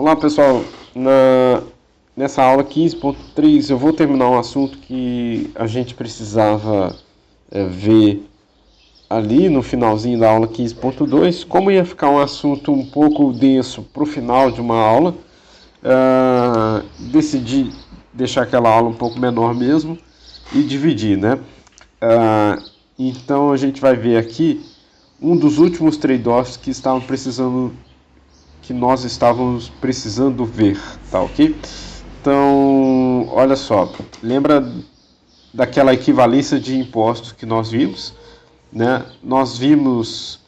Olá pessoal, nessa aula 15.3 eu vou terminar um assunto que a gente precisava ver ali no finalzinho da aula 15.2. Como ia ficar um assunto um pouco denso para o final de uma aula, decidi deixar aquela aula um pouco menor mesmo e dividir, né? Então a gente vai ver aqui um dos últimos trade-offs que nós estávamos precisando ver, tá ok? Então, olha só, lembra daquela equivalência de impostos que nós vimos, né? Nós vimos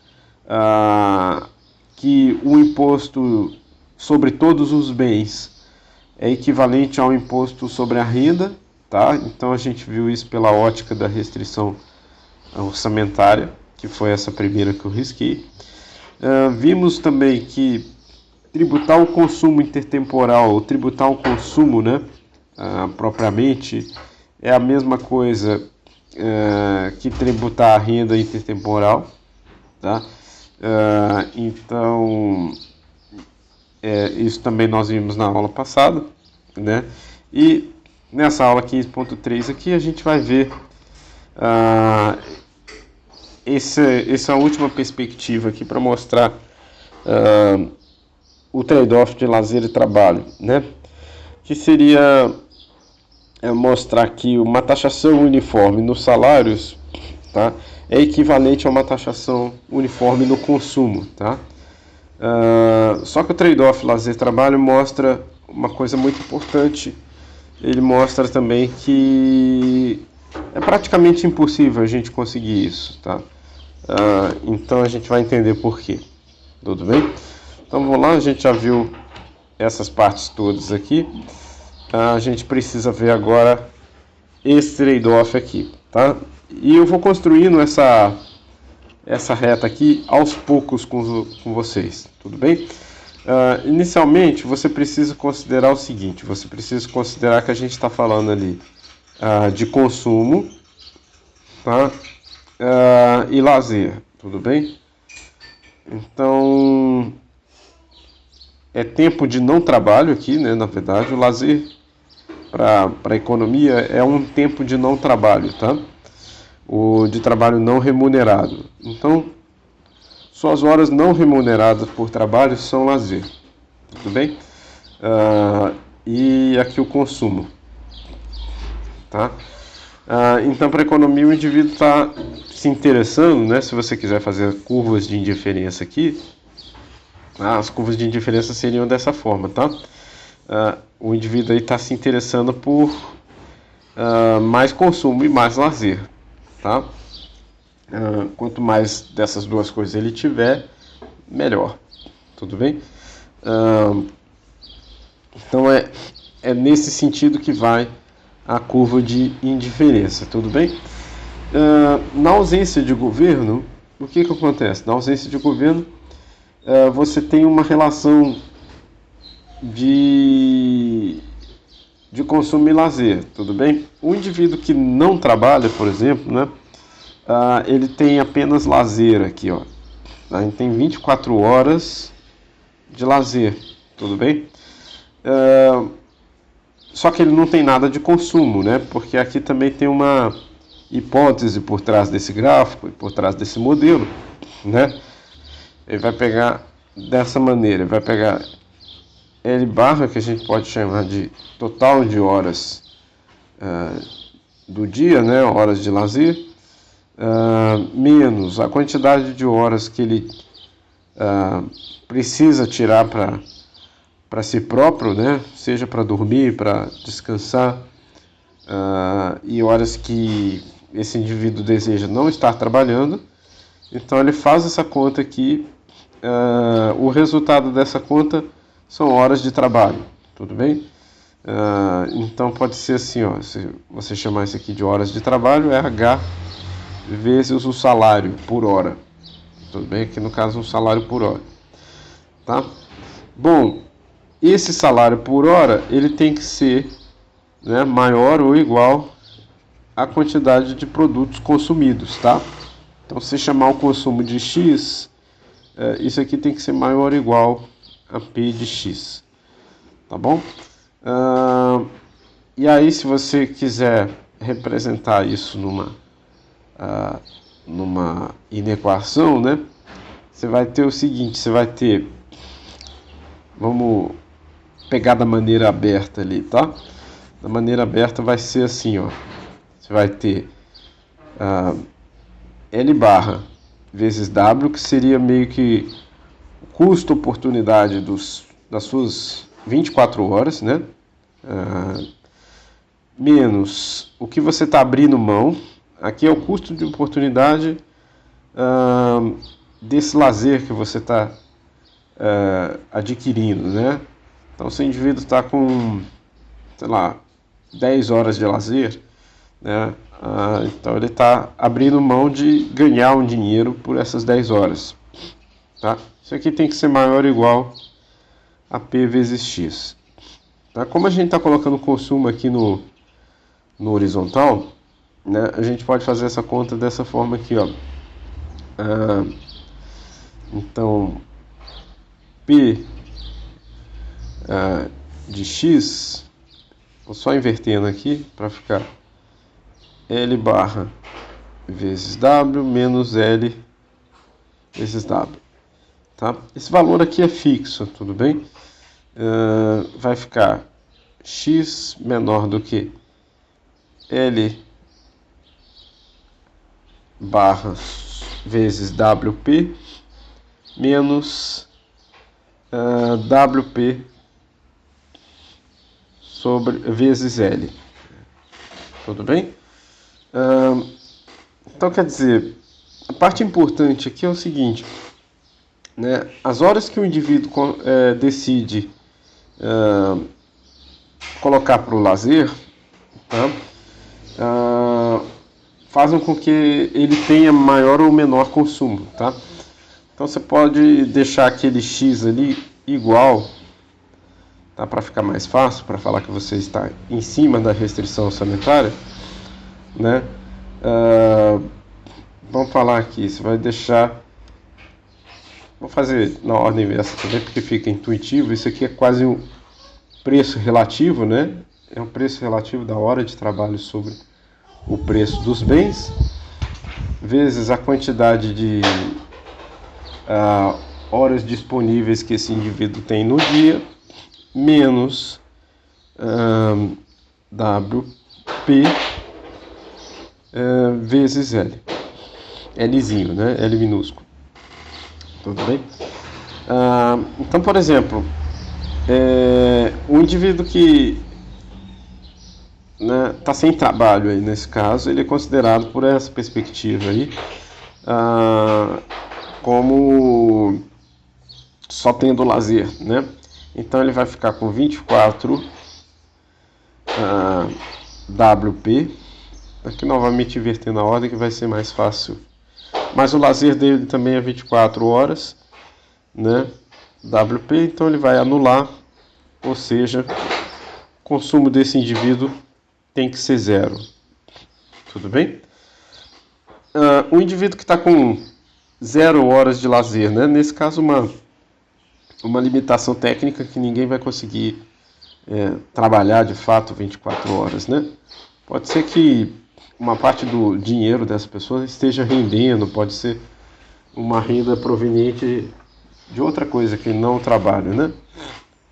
que o imposto sobre todos os bens é equivalente ao imposto sobre a renda, tá? Então a gente viu isso pela ótica da restrição orçamentária, que foi essa primeira que eu risquei. Vimos também que tributar o consumo intertemporal, ou tributar o consumo, né, propriamente, é a mesma coisa que tributar a renda intertemporal, tá? Então, isso também nós vimos na aula passada, né? E nessa aula 15.3 aqui a gente vai ver essa última perspectiva aqui para mostrar o trade-off de lazer e trabalho, né? Que seria mostrar que uma taxação uniforme nos salários, tá, é equivalente a uma taxação uniforme no consumo, tá? Só que o trade-off lazer-trabalho mostra uma coisa muito importante. Ele mostra também que é praticamente impossível a gente conseguir isso, tá? Então a gente vai entender por quê. Tudo bem? Então vamos lá, a gente já viu essas partes todas aqui. A gente precisa ver agora esse trade-off aqui, tá? E eu vou construindo essa reta aqui aos poucos com vocês, tudo bem? Inicialmente, você precisa considerar o seguinte: você precisa considerar que a gente está falando ali de consumo, tá? E lazer, tudo bem? Então, é tempo de não trabalho aqui, né? Na verdade, o lazer para a economia é um tempo de não trabalho, tá? O de trabalho não remunerado. Então, suas horas não remuneradas por trabalho são lazer, tudo bem? E aqui o consumo, tá? Então, para a economia, o indivíduo está se interessando, né? Se você quiser fazer curvas de indiferença aqui, as curvas de indiferença seriam dessa forma, tá? O indivíduo aí está se interessando por mais consumo e mais lazer, tá? Quanto mais dessas duas coisas ele tiver, melhor, tudo bem? Então é nesse sentido que vai a curva de indiferença, tudo bem? Na ausência de governo, o que acontece? Na ausência de governo, você tem uma relação de consumo e lazer, tudo bem? O indivíduo que não trabalha, por exemplo, né, ele tem apenas lazer aqui, ó. A gente tem 24 horas de lazer, tudo bem? Só que ele não tem nada de consumo, né? Porque aqui também tem uma hipótese por trás desse gráfico e por trás desse modelo, né? Ele vai pegar dessa maneira, vai pegar L barra, que a gente pode chamar de total de horas do dia, né, horas de lazer, menos a quantidade de horas que ele precisa tirar para si próprio, né, seja para dormir, para descansar, e horas que esse indivíduo deseja não estar trabalhando. Então ele faz essa conta aqui, o resultado dessa conta são horas de trabalho, tudo bem? Então pode ser assim, ó, se você chamar isso aqui de horas de trabalho, é H vezes o salário por hora, tudo bem? Aqui no caso um salário por hora, tá? Bom, esse salário por hora, ele tem que ser, né, maior ou igual à quantidade de produtos consumidos, tá? Então se chamar o consumo de X, isso aqui tem que ser maior ou igual a P de X. tá bom? E aí, se você quiser representar isso numa inequação, né? Você vai ter o seguinte, você vai ter, vamos pegar da maneira aberta ali, tá? Da maneira aberta vai ser assim, ó. Você vai ter L barra vezes W, que seria meio que o custo oportunidade das suas 24 horas, né? Menos o que você está abrindo mão. Aqui é o custo de oportunidade desse lazer que você está adquirindo, né? Então, se o indivíduo está com, sei lá, 10 horas de lazer, né? Então ele está abrindo mão de ganhar um dinheiro por essas 10 horas. Tá? Isso aqui tem que ser maior ou igual a P vezes X. Tá? Como a gente está colocando o consumo aqui no horizontal, né, a gente pode fazer essa conta dessa forma aqui, ó. Então, P de X, vou só invertendo aqui para ficar L barra vezes W menos L vezes W. Tá? Esse valor aqui é fixo, tudo bem? Vai ficar X menor do que L barra vezes WP menos WP sobre vezes L. Tudo bem? Então, quer dizer, a parte importante aqui é o seguinte, né? As horas que o indivíduo decide colocar para o lazer, tá? Fazem com que ele tenha maior ou menor consumo, tá? Então você pode deixar aquele X ali igual, tá? Para ficar mais fácil, para falar que você está em cima da restrição orçamentária, né? Vamos falar aqui, você vai deixar, vou fazer na ordem inversa também, porque fica intuitivo. Isso aqui é quase um preço relativo, né? É um preço relativo da hora de trabalho sobre o preço dos bens, vezes a quantidade de horas disponíveis que esse indivíduo tem no dia, menos WP vezes L. Lzinho, né? L minúsculo. Tudo bem? Então, por exemplo, o indivíduo que está sem trabalho aí nesse caso, ele é considerado por essa perspectiva aí como só tendo lazer, né? Então ele vai ficar com 24 WP, aqui novamente invertendo a ordem que vai ser mais fácil, mas o lazer dele também é 24 horas, né? WP, então ele vai anular, ou seja, o consumo desse indivíduo tem que ser zero. Tudo bem? O indivíduo que está com 0 horas de lazer, né? Nesse caso, uma limitação técnica que ninguém vai conseguir trabalhar de fato 24 horas, né? Pode ser que uma parte do dinheiro dessa pessoa esteja rendendo, pode ser uma renda proveniente de outra coisa que não o trabalho, né?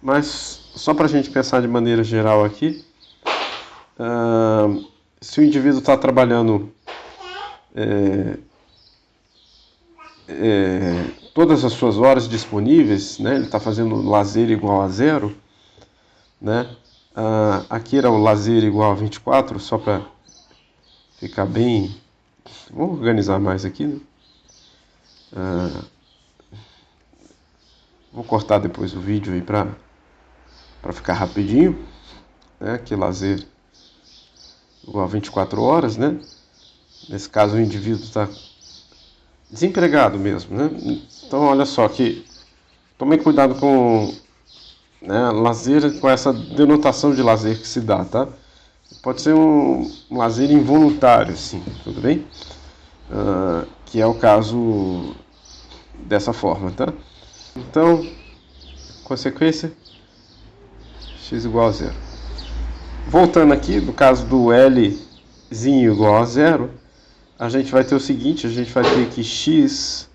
Mas só para a gente pensar de maneira geral aqui, se o indivíduo está trabalhando todas as suas horas disponíveis, né? Ele está fazendo lazer igual a zero, né? Aqui era o lazer igual a 24, só para ficar bem. Vamos organizar mais aqui, né? Vou cortar depois o vídeo aí para ficar rapidinho, né? Aqui lazer igual a 24 horas, né? Nesse caso o indivíduo está desempregado mesmo, né? Então olha só que tomem cuidado com lazer, com essa denotação de lazer que se dá, tá? Pode ser um lazer involuntário, sim, tudo bem? Que é o caso dessa forma, tá? Então, consequência, x igual a zero. Voltando aqui, no caso do Lzinho igual a zero, a gente vai ter o seguinte, a gente vai ter que x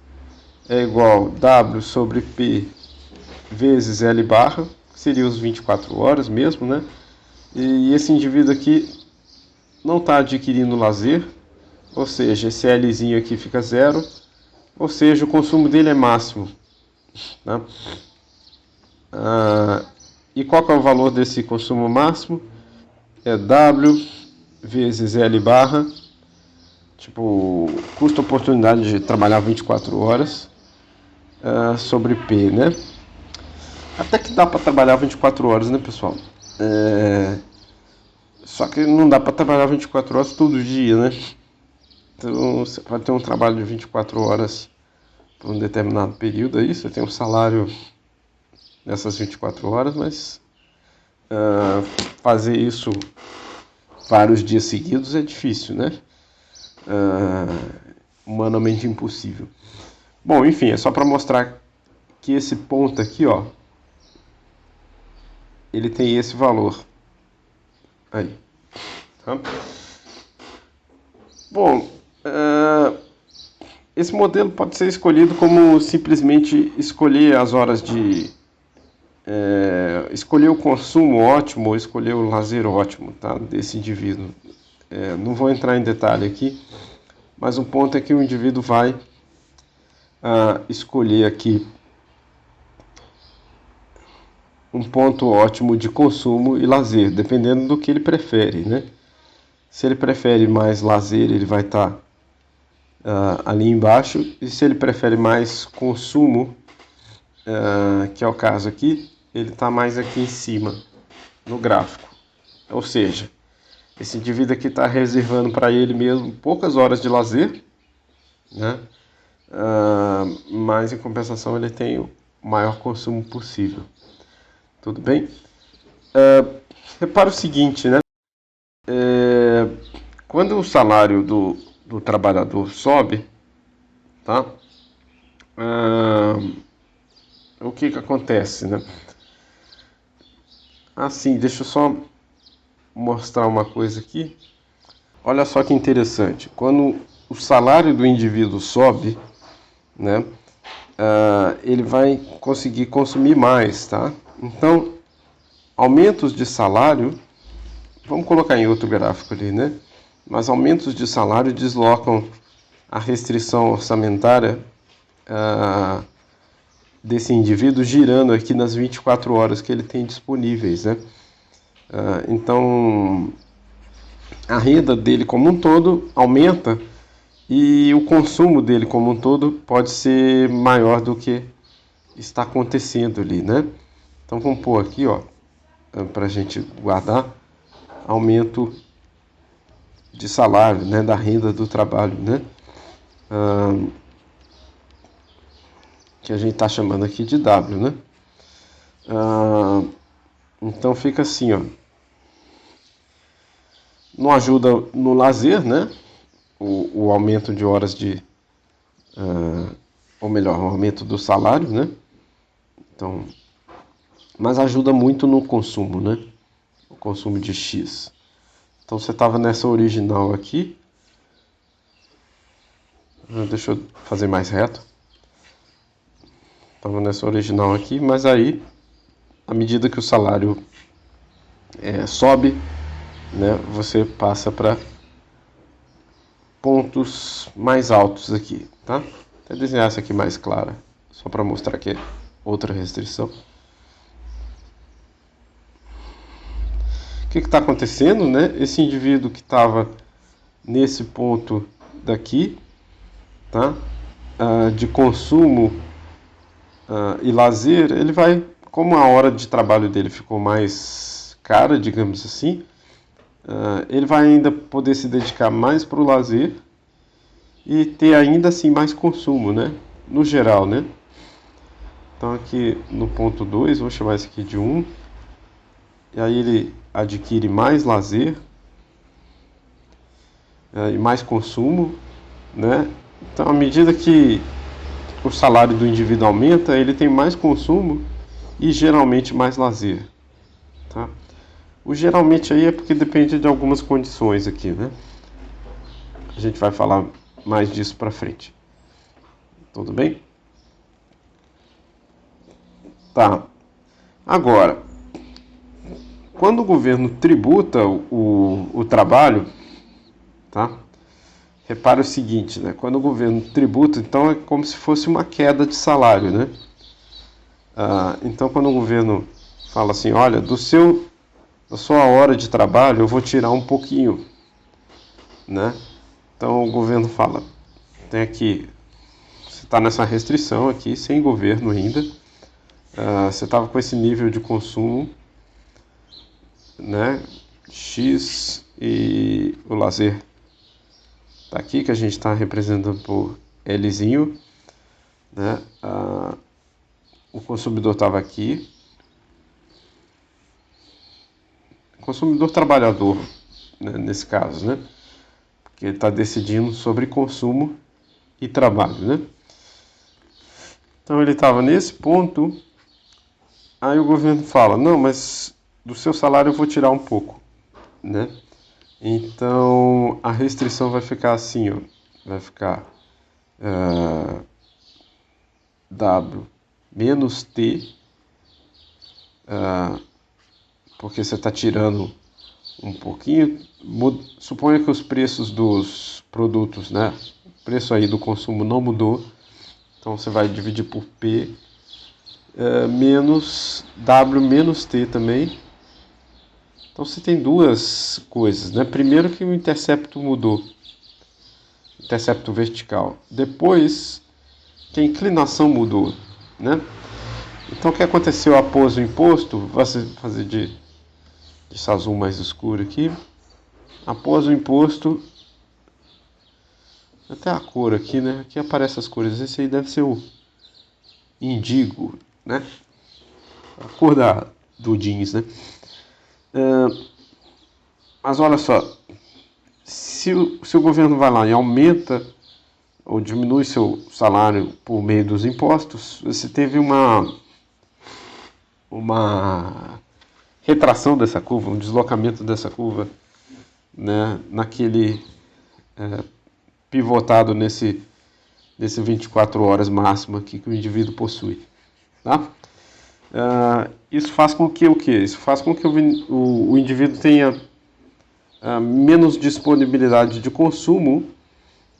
é igual a W sobre P vezes L barra, que seria os 24 horas mesmo, né? E esse indivíduo aqui não está adquirindo lazer, ou seja, esse Lzinho aqui fica zero, ou seja, o consumo dele é máximo. Tá? E qual que é o valor desse consumo máximo? É W vezes L barra, tipo, custo-oportunidade de trabalhar 24 horas, sobre P, né? Até que dá para trabalhar 24 horas, né, pessoal? Só que não dá para trabalhar 24 horas todo dia, né? Então, você pode ter um trabalho de 24 horas por um determinado período aí, você tem um salário nessas 24 horas, mas fazer isso vários dias seguidos é difícil, né? Humanamente impossível. Bom, enfim, é só para mostrar que esse ponto aqui, ó, ele tem esse valor. Aí. Tá? Bom, esse modelo pode ser escolhido como simplesmente escolher as horas de... escolher o consumo ótimo ou escolher o lazer ótimo, tá, desse indivíduo. Não vou entrar em detalhe aqui, mas o ponto é que o indivíduo vai escolher aqui um ponto ótimo de consumo e lazer, dependendo do que ele prefere, né? Se ele prefere mais lazer, ele vai estar ali embaixo, e se ele prefere mais consumo, que é o caso aqui, ele está mais aqui em cima no gráfico. Ou seja, esse indivíduo aqui está reservando para ele mesmo poucas horas de lazer, né? Mas em compensação ele tem o maior consumo possível. Tudo bem? Repara o seguinte, né? Quando o salário do trabalhador sobe, tá? O que acontece, né? Assim, deixa eu só mostrar uma coisa aqui. Olha só que interessante. Quando o salário do indivíduo sobe, né? Ele vai conseguir consumir mais, tá? Então, aumentos de salário, vamos colocar em outro gráfico ali, né? Mas aumentos de salário deslocam a restrição orçamentária desse indivíduo, girando aqui nas 24 horas que ele tem disponíveis, né? Então, a renda dele como um todo aumenta e o consumo dele como um todo pode ser maior do que está acontecendo ali, né? Então, vamos pôr aqui, ó, para a gente guardar aumento de salário, né, da renda do trabalho, né? Que a gente está chamando aqui de W, né? Então fica assim, ó. Não ajuda no lazer, né? O aumento de horas de... ou melhor, o aumento do salário, né? Então, mas ajuda muito no consumo, né? O consumo de X. Então você estava nessa original aqui. Deixa eu fazer mais reto. Estava nessa original aqui, mas aí, à medida que o salário sobe, né, você passa para pontos mais altos aqui, tá? Vou desenhar essa aqui mais clara, só para mostrar que é outra restrição. O que está acontecendo, né? Esse indivíduo que estava nesse ponto daqui, tá? De consumo e lazer, ele vai, como a hora de trabalho dele ficou mais cara, digamos assim, ele vai ainda poder se dedicar mais para o lazer e ter ainda assim mais consumo, né? No geral, né? Então aqui no ponto 2, vou chamar esse aqui de 1, e aí ele adquire mais lazer e mais consumo, né? Então, à medida que o salário do indivíduo aumenta, ele tem mais consumo e geralmente mais lazer, tá? O geralmente aí é porque depende de algumas condições aqui, né? A gente vai falar mais disso para frente. Tudo bem? Tá. Agora, quando o governo tributa o trabalho, tá? Repara o seguinte, né? Quando o governo tributa, então é como se fosse uma queda de salário, né? Então, quando o governo fala assim, olha, da sua hora de trabalho eu vou tirar um pouquinho, né? Então o governo fala, tem aqui, você está nessa restrição aqui, sem governo ainda, você estava com esse nível de consumo, né? X e o lazer está aqui, que a gente está representando por Lzinho, né? O consumidor estava aqui, consumidor trabalhador, né, nesse caso, né? Porque ele está decidindo sobre consumo e trabalho, né? Então ele estava nesse ponto, aí o governo fala, não, mas do seu salário eu vou tirar um pouco, né? Então a restrição vai ficar assim, ó, vai ficar W menos T, porque você está tirando um pouquinho. Suponha que os preços dos produtos, né? O preço aí do consumo não mudou. Então você vai dividir por P menos W menos T também. Então você tem duas coisas, né? Primeiro que o intercepto mudou. Intercepto vertical. Depois que a inclinação mudou, né? Então o que aconteceu após o imposto? Vou fazer de azul mais escuro aqui. Após o imposto, até a cor aqui, né? Aqui aparecem as cores. Esse aí deve ser o índigo, né? A cor do jeans, né? Mas olha só, se o governo vai lá e aumenta ou diminui seu salário por meio dos impostos, você teve uma retração dessa curva, um deslocamento dessa curva, né, naquele pivotado nesse 24 horas máximo aqui que o indivíduo possui, tá? Isso faz com que o quê? Isso faz com que o indivíduo tenha menos disponibilidade de consumo,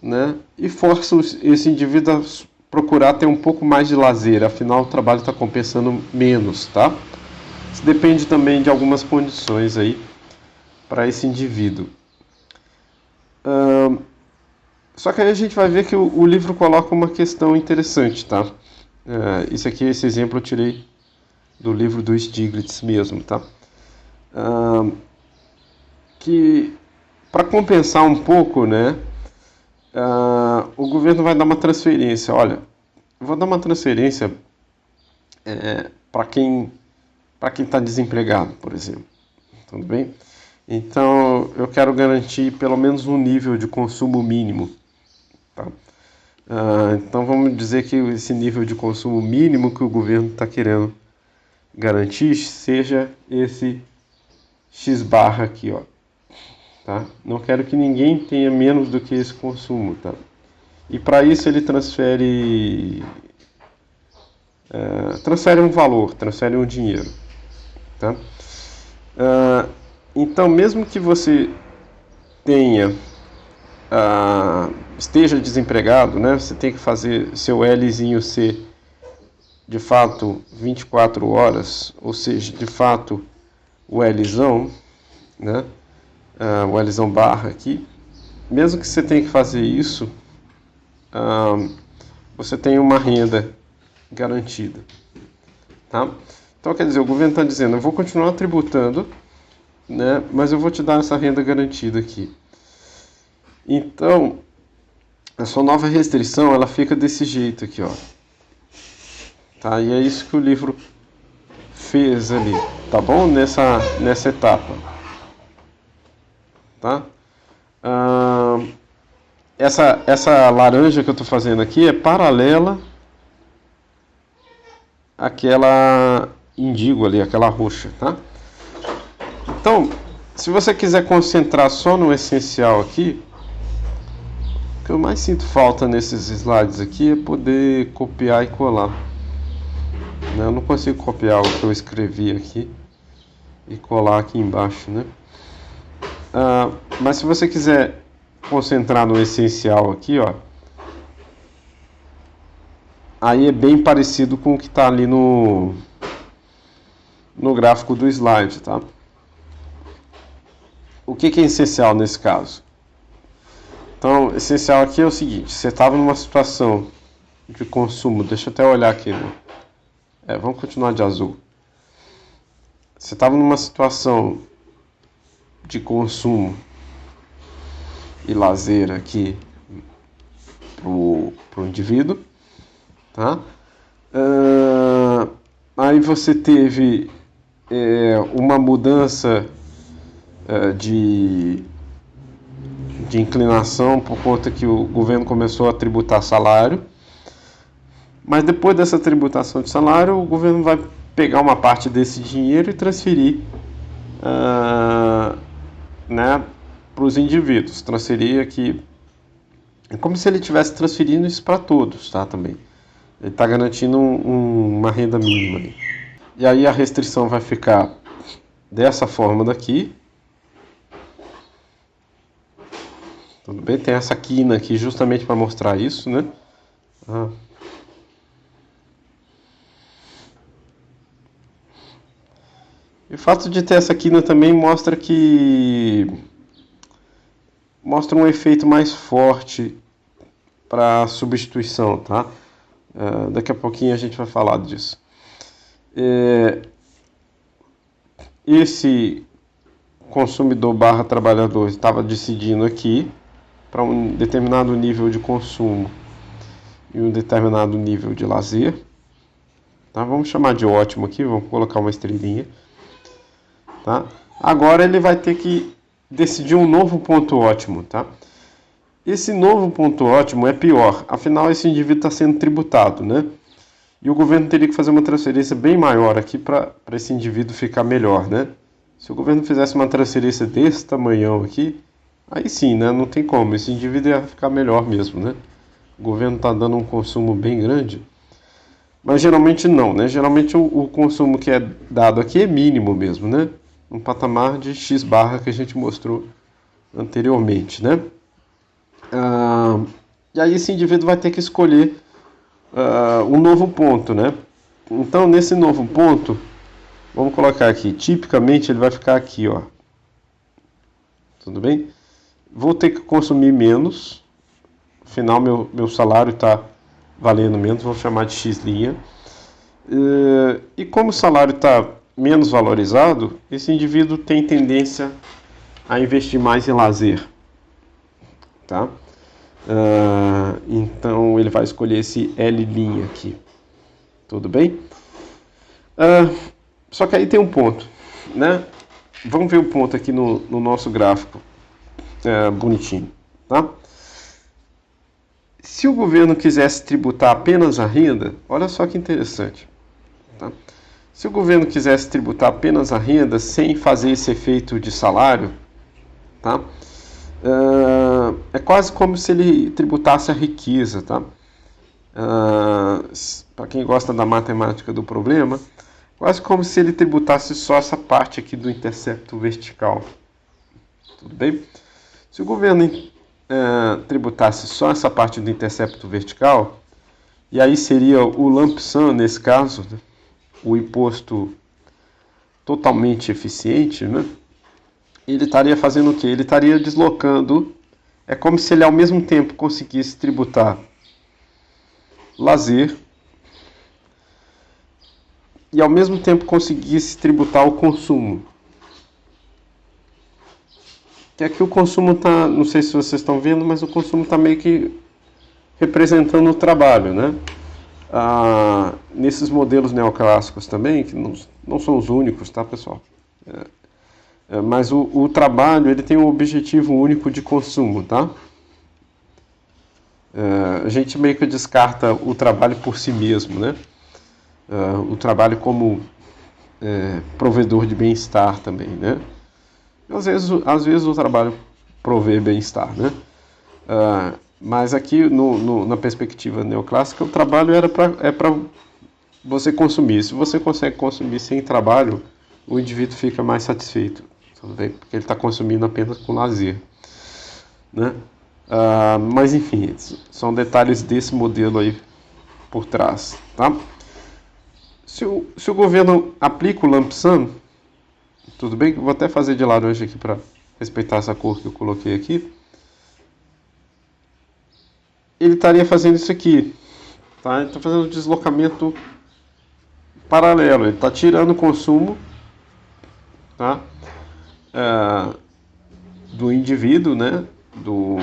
né? E força esse indivíduo a procurar ter um pouco mais de lazer, afinal o trabalho está compensando menos, tá? Isso depende também de algumas condições aí para esse indivíduo. Só que aí a gente vai ver que o livro coloca uma questão interessante, tá? Isso aqui, esse exemplo eu tirei do livro do Stiglitz mesmo, tá? Que para compensar um pouco, né? O governo vai dar uma transferência. Olha, eu vou dar uma transferência para quem está desempregado, por exemplo. Tudo bem? Então, eu quero garantir pelo menos um nível de consumo mínimo. Tá? Então, vamos dizer que esse nível de consumo mínimo que o governo está querendo garantir seja esse X barra aqui, ó. Tá? Não quero que ninguém tenha menos do que esse consumo, tá? E para isso ele transfere um valor, transfere um dinheiro, tá? Então, mesmo que você esteja desempregado, né? Você tem que fazer seu Lzinho ser de fato 24 horas, ou seja, de fato o Lzão, né? O Lzão barra aqui. Mesmo que você tenha que fazer isso, você tem uma renda garantida, tá? Então, quer dizer, o governo está dizendo, eu vou continuar tributando, né, mas eu vou te dar essa renda garantida aqui. Então, a sua nova restrição, ela fica desse jeito aqui, ó. Tá? E é isso que o livro fez ali, tá bom? Nessa etapa. Tá? Essa laranja que eu estou fazendo aqui é paralela àquela índigo ali, aquela roxa, tá? Então, se você quiser concentrar só no essencial aqui, o que eu mais sinto falta nesses slides aqui é poder copiar e colar. Eu não consigo copiar o que eu escrevi aqui e colar aqui embaixo, né? Mas se você quiser concentrar no essencial aqui, ó, aí é bem parecido com o que está ali no gráfico do slide, tá? O que é essencial nesse caso? Então, essencial aqui é o seguinte: você estava numa situação de consumo, deixa eu até olhar aqui, né? Vamos continuar de azul. Você estava numa situação de consumo e lazer aqui pro indivíduo, tá? Aí você teve uma mudança de inclinação por conta que o governo começou a tributar salário, mas depois dessa tributação de salário, o governo vai pegar uma parte desse dinheiro e transferir né, para os indivíduos. Transferir aqui, é como se ele estivesse transferindo isso para todos, tá? Também ele está garantindo uma renda mínima aí. E aí a restrição vai ficar dessa forma daqui. Tudo bem? Tem essa quina aqui justamente para mostrar isso, né? E o fato de ter essa quina também mostra um efeito mais forte para substituição, tá? Daqui a pouquinho a gente vai falar disso. Esse consumidor / trabalhador estava decidindo aqui para um determinado nível de consumo e um determinado nível de lazer, tá? Vamos chamar de ótimo aqui, vamos colocar uma estrelinha, tá? Agora ele vai ter que decidir um novo ponto ótimo, tá? Esse novo ponto ótimo é pior, afinal esse indivíduo está sendo tributado, né? E o governo teria que fazer uma transferência bem maior aqui para esse indivíduo ficar melhor, né? Se o governo fizesse uma transferência desse tamanhão aqui, aí sim, né? Não tem como, esse indivíduo ia ficar melhor mesmo, né? O governo está dando um consumo bem grande, mas geralmente não, né? Geralmente o consumo que é dado aqui é mínimo mesmo, né? Um patamar de X barra que a gente mostrou anteriormente, né? E aí esse indivíduo vai ter que escolher um novo ponto, né? Então, nesse novo ponto, vamos colocar aqui, tipicamente ele vai ficar aqui, ó. Tudo bem? Vou ter que consumir menos, afinal meu salário está valendo menos, vou chamar de X'. E como o salário está menos valorizado, esse indivíduo tem tendência a investir mais em lazer, tá? Então ele vai escolher esse L' aqui, tudo bem? Só que aí tem um ponto, né? Vamos ver o ponto aqui no nosso gráfico bonitinho, tá? Se o governo quisesse tributar apenas a renda, olha só que interessante, tá? Se o governo quisesse tributar apenas a renda sem fazer esse efeito de salário, tá? É quase como se ele tributasse a riqueza, tá? Para quem gosta da matemática do problema, quase como se ele tributasse só essa parte aqui do intercepto vertical. Tudo bem? Se o governo tributasse só essa parte do intercepto vertical, e aí seria o lump sum nesse caso, né? O imposto totalmente eficiente, né? Ele estaria fazendo o quê? Ele estaria deslocando. É como se ele ao mesmo tempo conseguisse tributar lazer e ao mesmo tempo conseguisse tributar o consumo. Que aqui o consumo está, não sei se vocês estão vendo, mas o consumo está meio que representando o trabalho, né? Nesses modelos neoclássicos também, que não são os únicos, tá, pessoal? Mas o trabalho ele tem um objetivo único de consumo, tá? A gente meio que descarta o trabalho por si mesmo, né? O trabalho como provedor de bem-estar também, né? Às vezes o trabalho provê bem-estar, né? Mas aqui, na perspectiva neoclássica, o trabalho é para você consumir. Se você consegue consumir sem trabalho, o indivíduo fica mais satisfeito, porque ele está consumindo apenas com lazer, né? Mas enfim, são detalhes desse modelo aí por trás, tá? Se o governo aplica o lump sum, tudo bem? Vou até fazer de laranja aqui para respeitar essa cor que eu coloquei aqui. Ele estaria fazendo isso aqui, tá? Ele está fazendo um deslocamento paralelo. Ele está tirando o consumo, tá? Do indivíduo, né? Do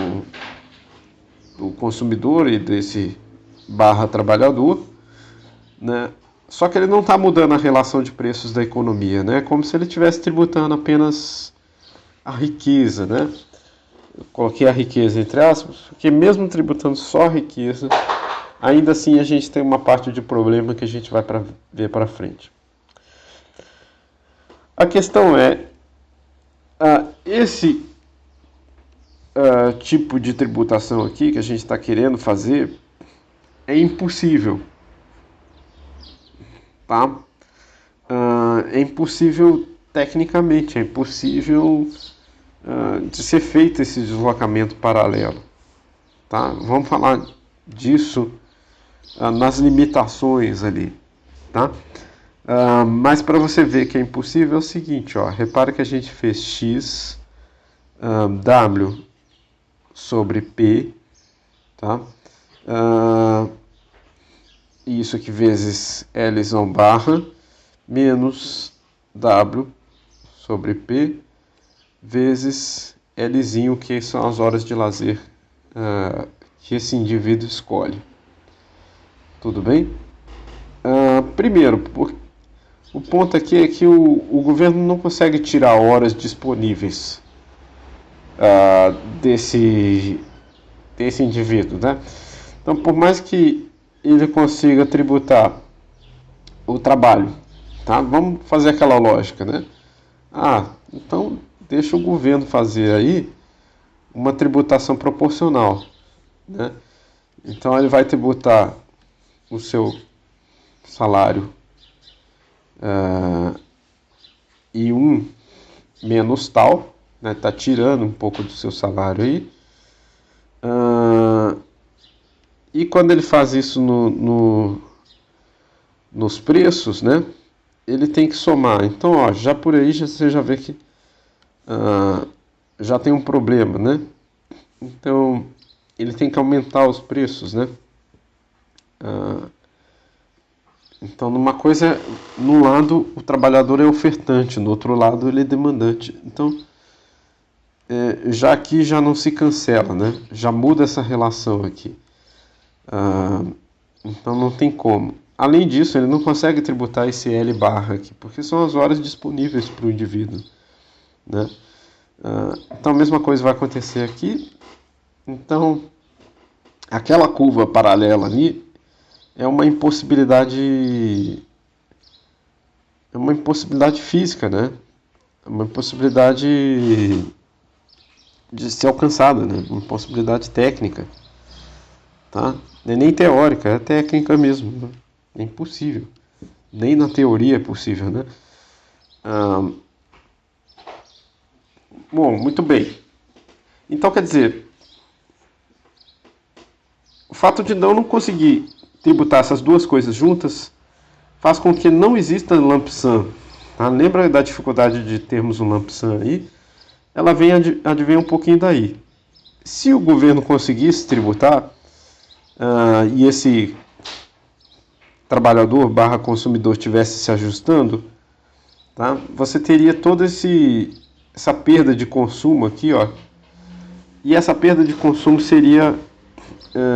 consumidor e desse trabalhador, né? Só que ele não está mudando a relação de preços da economia, né? Como se ele estivesse tributando apenas a riqueza, né? Eu coloquei a riqueza entre aspas, porque mesmo tributando só a riqueza, ainda assim a gente tem uma parte de problema que a gente vai ver para frente. A questão é, esse tipo de tributação aqui que a gente está querendo fazer é impossível, tá? É impossível tecnicamente, é impossível de ser feito esse deslocamento paralelo, tá? Vamos falar disso nas limitações ali, tá? Mas para você ver que é impossível é o seguinte, ó, repara que a gente fez x w sobre p, tá? Isso aqui vezes L barra menos W sobre P vezes Lzinho, que são as horas de lazer que esse indivíduo escolhe. Tudo bem? Primeiro, o ponto aqui é que o governo não consegue tirar horas disponíveis desse indivíduo, né? Então, por mais que ele consiga tributar o trabalho, tá? Vamos fazer aquela lógica, né? Então deixa o governo fazer aí uma tributação proporcional, né? Então ele vai tributar o seu salário e menos tal, né? Tá tirando um pouco do seu salário aí. E quando ele faz isso nos preços, né? Ele tem que somar. Então, ó, já por aí você já vê que já tem um problema, né? Então, ele tem que aumentar os preços, né? Então, num lado o trabalhador é ofertante, no outro lado ele é demandante. Então, já aqui já não se cancela, né? Já muda essa relação aqui. Então não tem como. Além disso, ele não consegue tributar esse L barra aqui, porque são as horas disponíveis para o indivíduo, né? Então a mesma coisa vai acontecer aqui. Então, aquela curva paralela ali é uma impossibilidade física, né? É uma impossibilidade de ser alcançada, né? Uma impossibilidade técnica, tá? Não é nem teórica, é técnica mesmo, né? É impossível. Nem na teoria é possível, né? Bom, muito bem. Então, quer dizer, o fato de não conseguir tributar essas duas coisas juntas faz com que não exista lump sum. Tá? Lembra da dificuldade de termos um lump sum aí? Ela advém um pouquinho daí. Se o governo conseguisse tributar e esse trabalhador barra consumidor estivesse se ajustando, tá? Você teria toda essa perda de consumo aqui, ó. E essa perda de consumo seria,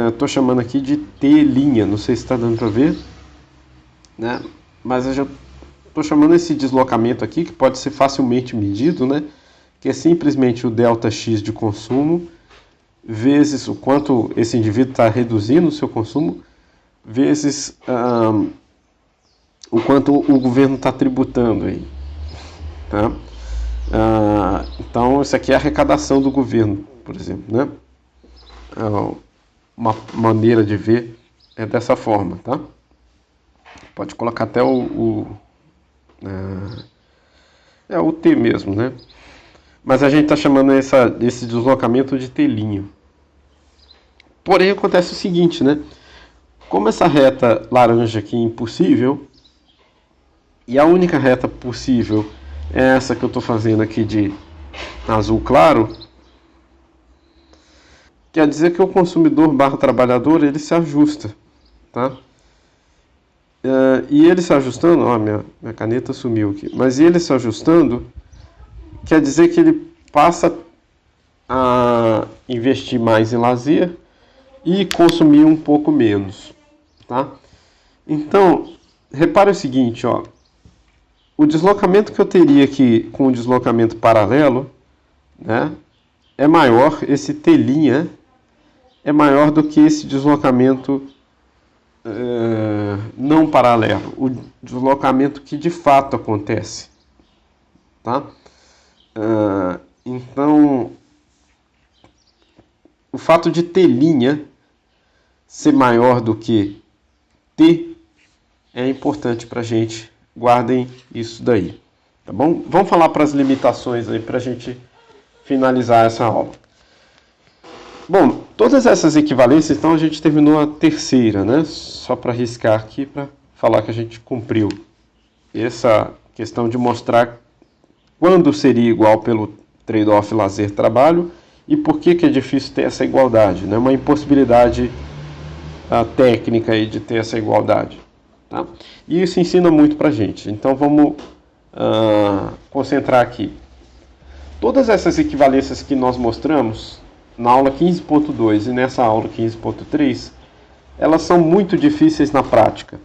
estou chamando aqui de T', não sei se está dando para ver, né? Mas eu já estou chamando esse deslocamento aqui, que pode ser facilmente medido, né? Que é simplesmente o delta X de consumo vezes o quanto esse indivíduo está reduzindo o seu consumo, vezes o quanto o governo está tributando aí, tá? Então, isso aqui é a arrecadação do governo, por exemplo, né? Uma maneira de ver é dessa forma, tá? Pode colocar até o T mesmo, né? Mas a gente está chamando esse deslocamento de telinho. Porém, acontece o seguinte, né? Como essa reta laranja aqui é impossível, e a única reta possível é essa que eu estou fazendo aqui de azul claro, quer dizer que o consumidor / trabalhador, ele se ajusta, tá? E ele se ajustando, minha caneta sumiu aqui, mas ele se ajustando, quer dizer que ele passa a investir mais em lazer e consumir um pouco menos, tá? Então, repare o seguinte, ó, o deslocamento que eu teria aqui com o deslocamento paralelo, né, é maior, esse telinha é maior do que esse deslocamento não paralelo, o deslocamento que de fato acontece, tá? Então, o fato de telinha ser maior do que T é importante para a gente. Guardem isso daí, tá bom? Vamos falar para as limitações aí para a gente finalizar essa aula. Bom, todas essas equivalências, então a gente terminou a terceira, né? Só para riscar aqui para falar que a gente cumpriu essa questão de mostrar quando seria igual pelo trade-off lazer-trabalho e por que é difícil ter essa igualdade, né? Uma impossibilidade técnica aí de ter essa igualdade, tá? E isso ensina muito pra gente. Então vamos concentrar aqui. Todas essas equivalências que nós mostramos na aula 15.2 e nessa aula 15.3, elas são muito difíceis na prática,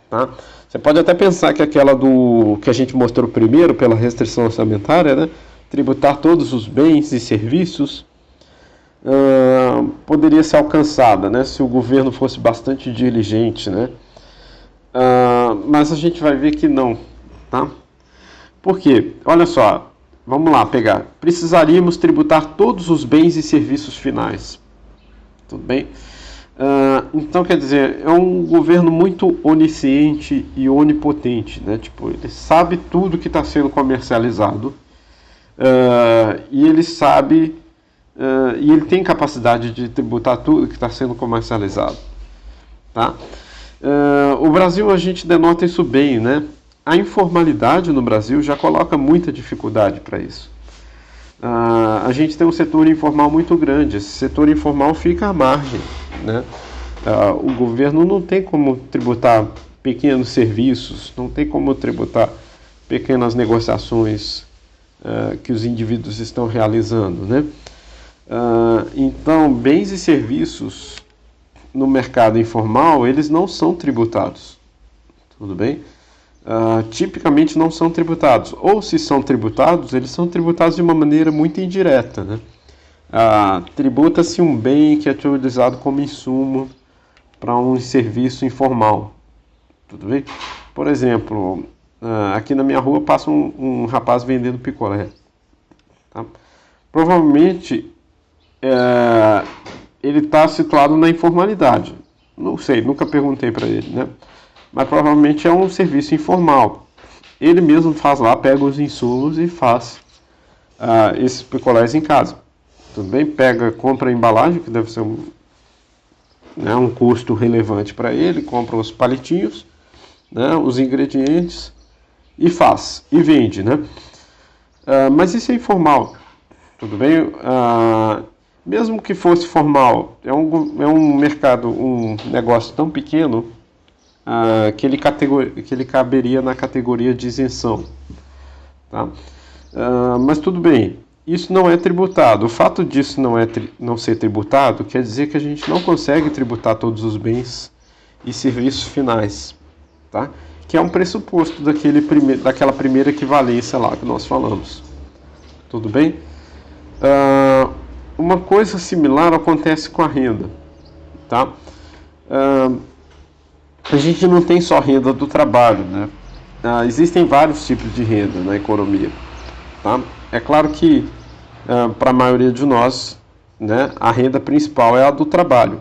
tá? Você pode até pensar que aquela que a gente mostrou primeiro, pela restrição orçamentária, né? Tributar todos os bens e serviços, poderia ser alcançada, né? Se o governo fosse bastante diligente, né? Mas a gente vai ver que não, tá? Por quê? Olha só, vamos lá pegar. Precisaríamos tributar todos os bens e serviços finais. Tudo bem? Então, quer dizer, é um governo muito onisciente e onipotente, né? Tipo, ele sabe tudo que está sendo comercializado e ele sabe e ele tem capacidade de tributar tudo que está sendo comercializado, tá? O Brasil, a gente denota isso bem, né? A informalidade no Brasil já coloca muita dificuldade para isso. A gente tem um setor informal muito grande. Esse setor informal fica à margem, né? O governo não tem como tributar pequenos serviços, não tem como tributar pequenas negociações que os indivíduos estão realizando, né? Então, bens e serviços no mercado informal, eles não são tributados, tudo bem? Tipicamente não são tributados, ou se são tributados, eles são tributados de uma maneira muito indireta, né? Tributa-se um bem que é utilizado como insumo para um serviço informal, tudo bem? Por exemplo, aqui na minha rua passa um rapaz vendendo picolé, tá? Provavelmente ele está situado na informalidade, não sei, nunca perguntei para ele, né? Mas provavelmente é um serviço informal. Ele mesmo faz lá, pega os insumos e faz esses picolés em casa. Tudo bem? Compra a embalagem, que deve ser um custo relevante para ele, compra os palitinhos, né, os ingredientes e faz, e vende, né? Mas isso é informal, tudo bem? Mesmo que fosse formal, é um mercado, um negócio tão pequeno que ele caberia na categoria de isenção, tá? Mas tudo bem, isso não é tributado. O fato disso não ser tributado quer dizer que a gente não consegue tributar todos os bens e serviços finais, tá? Que é um pressuposto daquela primeira equivalência lá que nós falamos, tudo bem? Uma coisa similar acontece com a renda, tá? A gente não tem só renda do trabalho, né? Existem vários tipos de renda na economia. tá? É claro que para a maioria de nós, né, a renda principal é a do trabalho,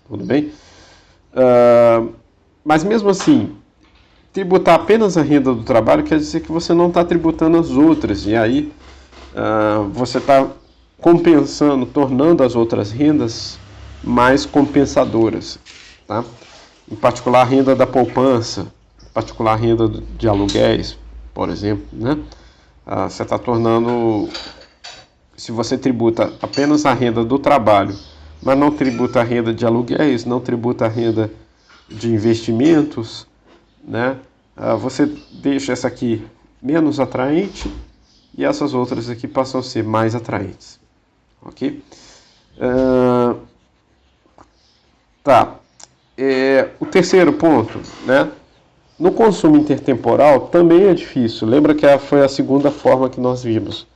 tudo bem? Mas mesmo assim, tributar apenas a renda do trabalho quer dizer que você não está tributando as outras, e aí você está compensando, tornando as outras rendas mais compensadoras, tá? Em particular a renda da poupança, em particular a renda de aluguéis, por exemplo, né? Você está tornando, se você tributa apenas a renda do trabalho, mas não tributa a renda de aluguéis, não tributa a renda de investimentos, né? Você deixa essa aqui menos atraente e essas outras aqui passam a ser mais atraentes, ok? Tá. O terceiro ponto, né? No consumo intertemporal também é difícil. Lembra que foi a segunda forma que nós vimos.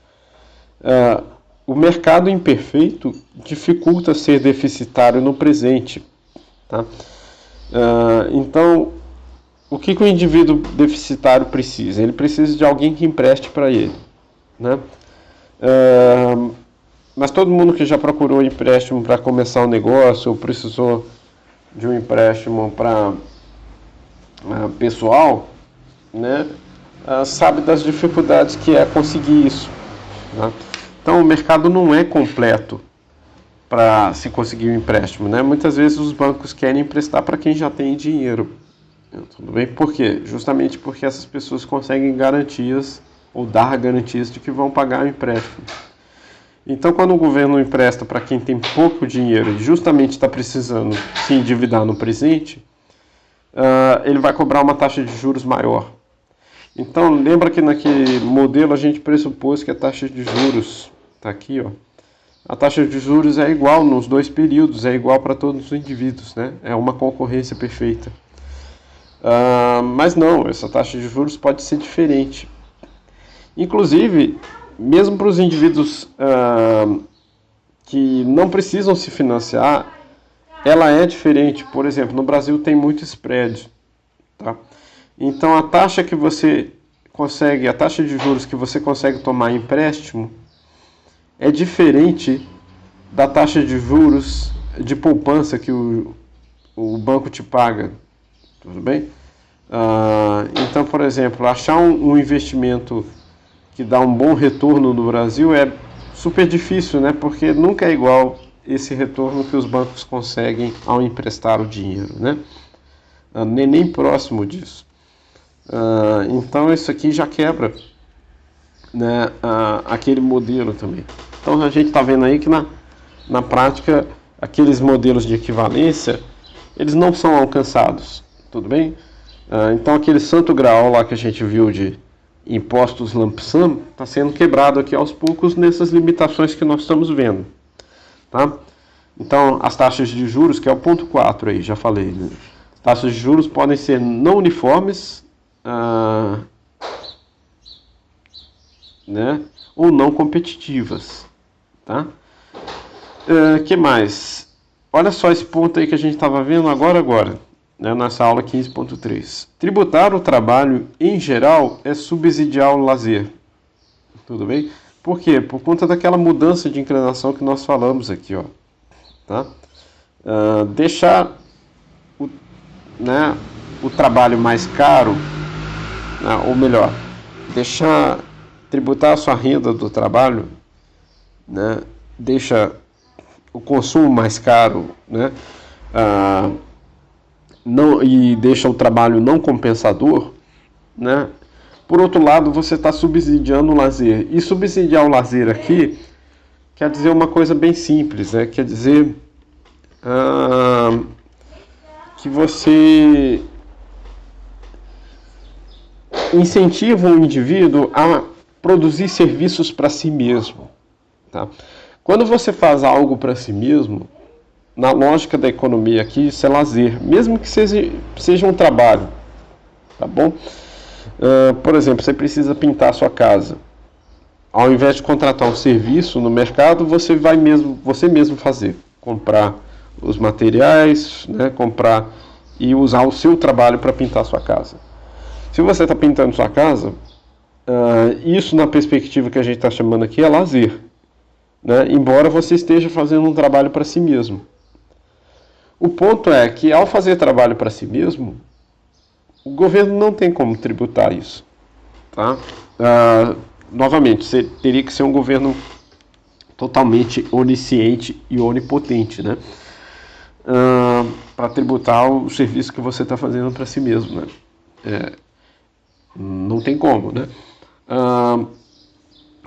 O mercado imperfeito dificulta ser deficitário no presente. Tá? Então, o que o indivíduo deficitário precisa? Ele precisa de alguém que empreste para ele. Né? Mas todo mundo que já procurou empréstimo para começar um negócio ou precisou de um empréstimo para pessoal, né, sabe das dificuldades que é conseguir isso. Né? Então o mercado não é completo para se conseguir um empréstimo. Né? Muitas vezes os bancos querem emprestar para quem já tem dinheiro. Tudo bem? Por quê? Justamente porque essas pessoas conseguem garantias ou dar garantias de que vão pagar o empréstimo. Então, quando o governo empresta para quem tem pouco dinheiro e justamente está precisando se endividar no presente, ele vai cobrar uma taxa de juros maior. Então, lembra que naquele modelo a gente pressupôs que a taxa de juros, está aqui, ó, a taxa de juros é igual nos dois períodos, é igual para todos os indivíduos, né? É uma concorrência perfeita. Mas não, essa taxa de juros pode ser diferente. Inclusive, mesmo para os indivíduos que não precisam se financiar, ela é diferente. Por exemplo, no Brasil tem muito spread, tá? Então a taxa que você consegue, a taxa de juros que você consegue tomar em empréstimo é diferente da taxa de juros de poupança que o banco te paga, tudo bem? Então, por exemplo, achar um investimento que dá um bom retorno no Brasil é super difícil, né? Porque nunca é igual esse retorno que os bancos conseguem ao emprestar o dinheiro, né? Nem próximo disso. Então isso aqui já quebra, né, aquele modelo também. Então a gente está vendo aí que na prática aqueles modelos de equivalência eles não são alcançados, tudo bem? Então aquele santo graal lá que a gente viu de impostos lump sum está sendo quebrado aqui aos poucos nessas limitações que nós estamos vendo, tá? Então as taxas de juros, que é o ponto 4 aí, já falei, né? Taxas de juros podem ser não uniformes, né, ou não competitivas, tá? Que mais? Olha só esse ponto aí que a gente estava vendo agora, né, nessa aula 15.3. Tributar o trabalho, em geral, é subsidiar o lazer. Tudo bem? Por quê? Por conta daquela mudança de inclinação que nós falamos aqui, ó. Tá? Deixar o trabalho mais caro, ou melhor, deixar tributar a sua renda do trabalho, né, deixa o consumo mais caro, né, e deixa o trabalho não compensador, né. Por outro lado, você está subsidiando o lazer. E subsidiar o lazer aqui quer dizer uma coisa bem simples, né? Quer dizer que você incentiva o indivíduo a produzir serviços para si mesmo. Tá? Quando você faz algo para si mesmo, na lógica da economia aqui, isso é lazer, mesmo que seja um trabalho. Tá bom? Por exemplo, você precisa pintar a sua casa. Ao invés de contratar um serviço no mercado, você mesmo fazer. Comprar os materiais, né, comprar e usar o seu trabalho para pintar a sua casa. Se você está pintando sua casa, Isso na perspectiva que a gente está chamando aqui é lazer, né? Embora você esteja fazendo um trabalho para si mesmo. O ponto é que ao fazer trabalho para si mesmo, o governo não tem como tributar isso, tá? Novamente, você teria que ser um governo totalmente onisciente e onipotente, né? Para tributar o serviço que você está fazendo para si mesmo, né? Não tem como, né?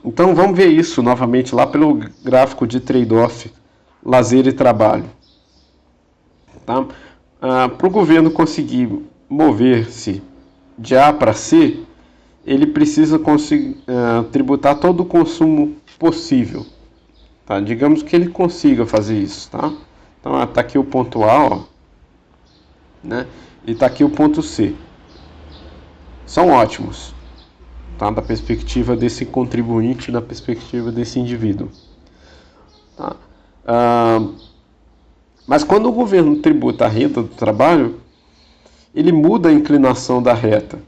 Então vamos ver isso novamente lá pelo gráfico de trade-off, lazer e trabalho. Tá? Para o governo conseguir mover-se de A para C, ele precisa tributar todo o consumo possível. Tá? Digamos que ele consiga fazer isso. Tá? Então está aqui o ponto A, ó, né? E está aqui o ponto C. São ótimos, tá? Da perspectiva desse contribuinte, da perspectiva desse indivíduo. Tá? Mas quando o governo tributa a renda do trabalho, ele muda a inclinação da reta.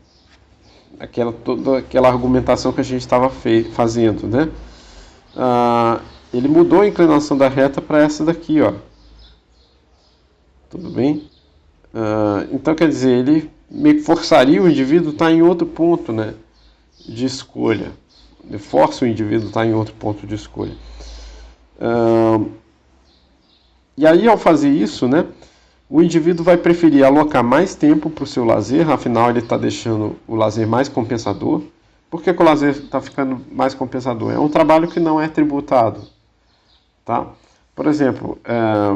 Toda aquela argumentação que a gente estava fazendo, né? Ele mudou a inclinação da reta para essa daqui, ó. Tudo bem? Então, quer dizer, ele meio que forçaria o indivíduo a estar em outro ponto, né, de escolha. Ele força o indivíduo a estar em outro ponto de escolha. E aí, ao fazer isso, né, o indivíduo vai preferir alocar mais tempo para o seu lazer, afinal ele está deixando o lazer mais compensador. Por que o lazer está ficando mais compensador? É um trabalho que não é tributado. Tá? Por exemplo,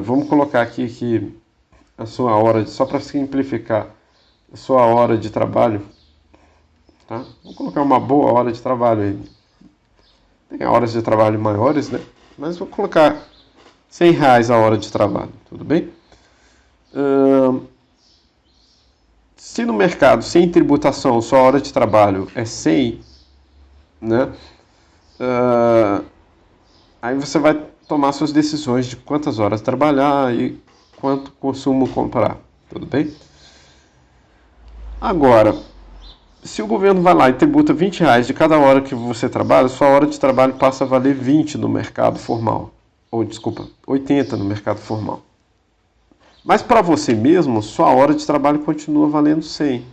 vamos colocar aqui que a sua hora, só para simplificar, a sua hora de trabalho, tá? Vamos colocar uma boa hora de trabalho aí. Tem horas de trabalho maiores, né? Mas vou colocar R$100 a hora de trabalho, tudo bem? Se no mercado, sem tributação, sua hora de trabalho é 100, né? Aí você vai tomar suas decisões de quantas horas trabalhar e quanto consumo comprar, tudo bem? Agora, se o governo vai lá e tributa R$20 de cada hora que você trabalha, sua hora de trabalho passa a valer 20 no mercado formal. Ou, desculpa, 80 no mercado formal. Mas para você mesmo, sua hora de trabalho continua valendo 100.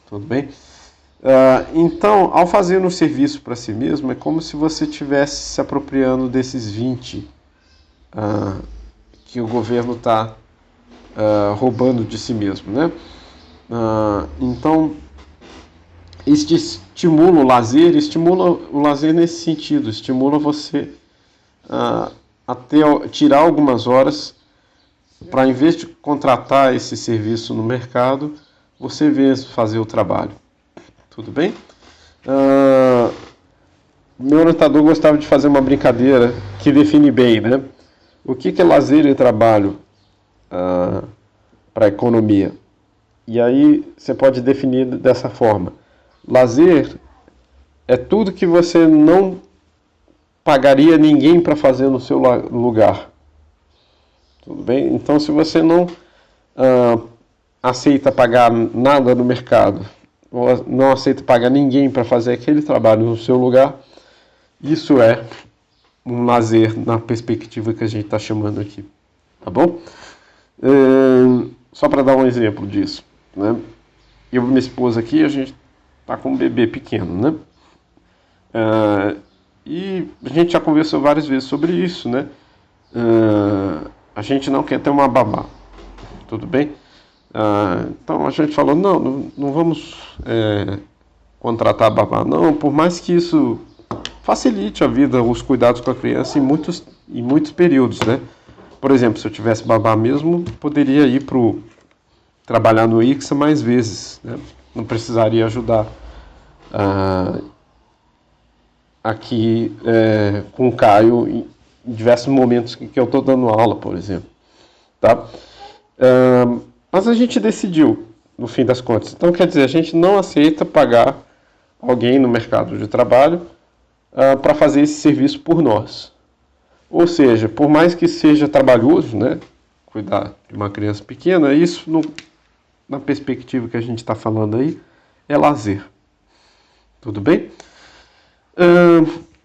Tudo bem? Então, ao fazer um serviço para si mesmo, é como se você estivesse se apropriando desses 20 que o governo está roubando de si mesmo, né? Então, isso estimula o lazer nesse sentido, estimula você a tirar algumas horas para, em vez de contratar esse serviço no mercado, você mesmo fazer o trabalho. Tudo bem? Meu orientador gostava de fazer uma brincadeira que define bem, né? O que é lazer e trabalho para a economia? E aí você pode definir dessa forma. Lazer é tudo que você não pagaria ninguém para fazer no seu lugar. Tudo bem? Então, se você não aceita pagar nada no mercado, ou não aceita pagar ninguém para fazer aquele trabalho no seu lugar, isso é um lazer na perspectiva que a gente está chamando aqui. Tá bom? Só para dar um exemplo disso, né? Eu e minha esposa aqui, a gente tá com um bebê pequeno, né? E a gente já conversou várias vezes sobre isso, né? A gente não quer ter uma babá, tudo bem? Então a gente falou, não vamos contratar babá, não, por mais que isso facilite a vida, os cuidados com a criança em muitos períodos, né? Por exemplo, se eu tivesse babá mesmo, poderia ir trabalhar no ICSA mais vezes, né? Não precisaria ajudar aqui com o Caio em diversos momentos que eu estou dando aula, por exemplo. Tá? Mas a gente decidiu, no fim das contas. Então, quer dizer, a gente não aceita pagar alguém no mercado de trabalho para fazer esse serviço por nós. Ou seja, por mais que seja trabalhoso, né, cuidar de uma criança pequena, isso, na perspectiva que a gente está falando aí, é lazer. Tudo bem?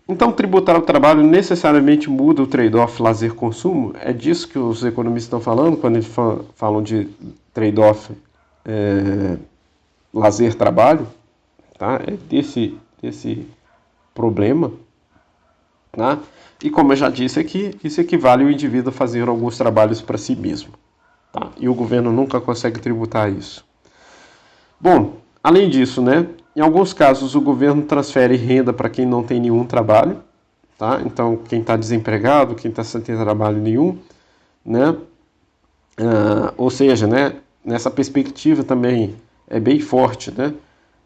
Então, tributar o trabalho necessariamente muda o trade-off lazer-consumo? É disso que os economistas estão falando quando eles falam de trade-off lazer-trabalho? Tá? É desse problema. Tá? E como eu já disse aqui, isso equivale ao indivíduo a fazer alguns trabalhos para si mesmo. Tá? E o governo nunca consegue tributar isso. Bom, além disso, né, em alguns casos o governo transfere renda para quem não tem nenhum trabalho. Tá? Então, quem está desempregado, quem está sem ter trabalho nenhum, né? Ou seja, né, nessa perspectiva também é bem forte, né?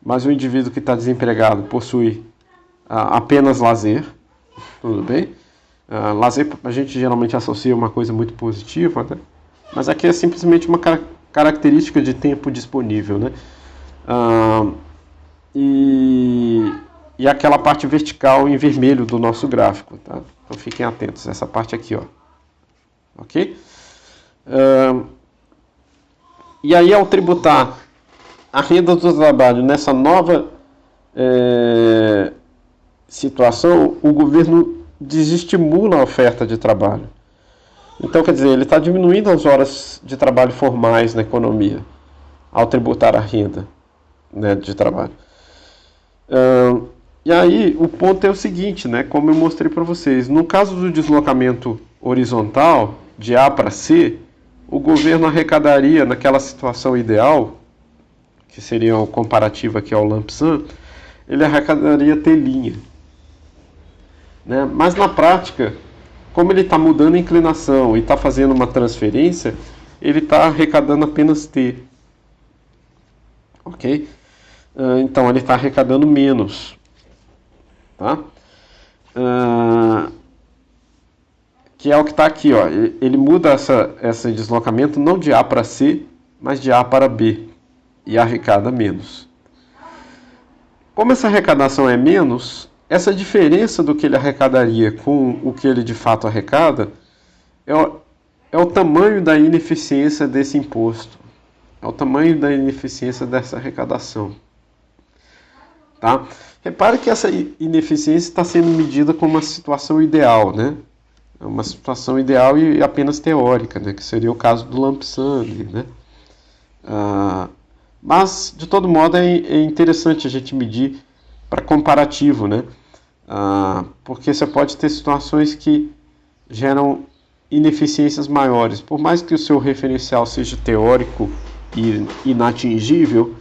Mas o indivíduo que está desempregado possui apenas lazer, tudo bem? Lazer a gente geralmente associa uma coisa muito positiva, né? Mas aqui é simplesmente uma característica de tempo disponível, né? E aquela parte vertical em vermelho do nosso gráfico, tá? Então fiquem atentos, essa parte aqui, ó. Ok? E aí, ao tributar a renda do trabalho nessa nova situação, o governo desestimula a oferta de trabalho. Então, quer dizer, ele está diminuindo as horas de trabalho formais na economia ao tributar a renda, né, de trabalho. E aí, o ponto é o seguinte, né, como eu mostrei para vocês, no caso do deslocamento horizontal, de A para C, o governo arrecadaria, naquela situação ideal, que seria o comparativo aqui ao lump sum, ele arrecadaria telinha. Né? Mas na prática, como ele está mudando a inclinação e está fazendo uma transferência, ele está arrecadando apenas T. Ok? Então ele está arrecadando menos. Tá? Que é o que está aqui. Ó. Ele muda esse deslocamento não de A para C, mas de A para B. E arrecada menos. Como essa arrecadação é menos, essa diferença do que ele arrecadaria com o que ele de fato arrecada é o tamanho da ineficiência desse imposto. É o tamanho da ineficiência dessa arrecadação. Tá? Repare que essa ineficiência está sendo medida como uma situação ideal, né? É uma situação ideal e apenas teórica, né? Que seria o caso do lump sum, né? Mas, de todo modo, é interessante a gente medir para comparativo, né? Porque você pode ter situações que geram ineficiências maiores. Por mais que o seu referencial seja teórico e inatingível,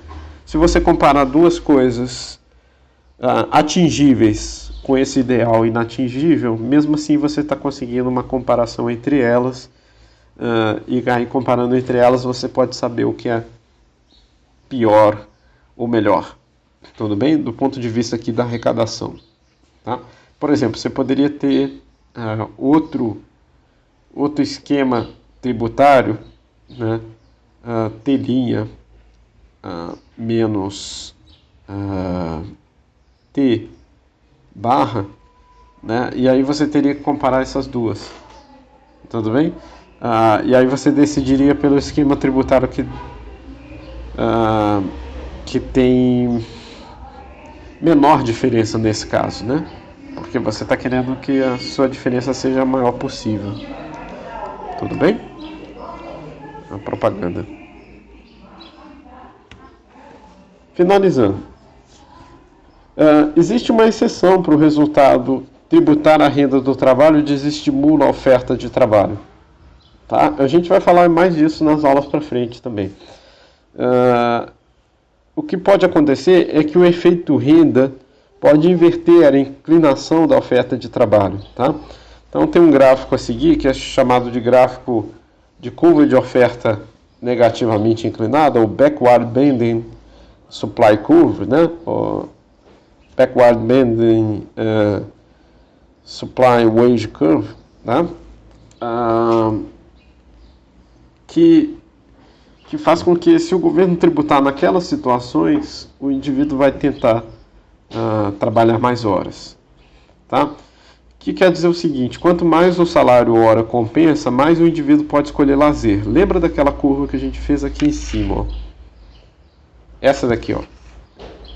se você comparar duas coisas atingíveis com esse ideal inatingível, mesmo assim você está conseguindo uma comparação entre elas, e aí comparando entre elas você pode saber o que é pior ou melhor. Tudo bem? Do ponto de vista aqui da arrecadação. Tá? Por exemplo, você poderia ter outro esquema tributário, né? T' menos T barra, né? E aí você teria que comparar essas duas. Tudo bem? E aí você decidiria pelo esquema tributário que tem menor diferença nesse caso, né? Porque você está querendo que a sua diferença seja a maior possível. Tudo bem? A propaganda. Finalizando. Existe uma exceção para o resultado tributar a renda do trabalho desestimula a oferta de trabalho. Tá? A gente vai falar mais disso nas aulas para frente também. O que pode acontecer é que o efeito renda pode inverter a inclinação da oferta de trabalho. Tá? Então tem um gráfico a seguir que é chamado de gráfico de curva de oferta negativamente inclinada, ou backward bending supply curve, né? Ou backward bending supply wage curve, tá? Que faz com que, se o governo tributar naquelas situações, o indivíduo vai tentar trabalhar mais horas. Tá? Que quer dizer o seguinte: quanto mais o salário hora compensa, mais o indivíduo pode escolher lazer. Lembra daquela curva que a gente fez aqui em cima? Ó? Essa daqui, ó.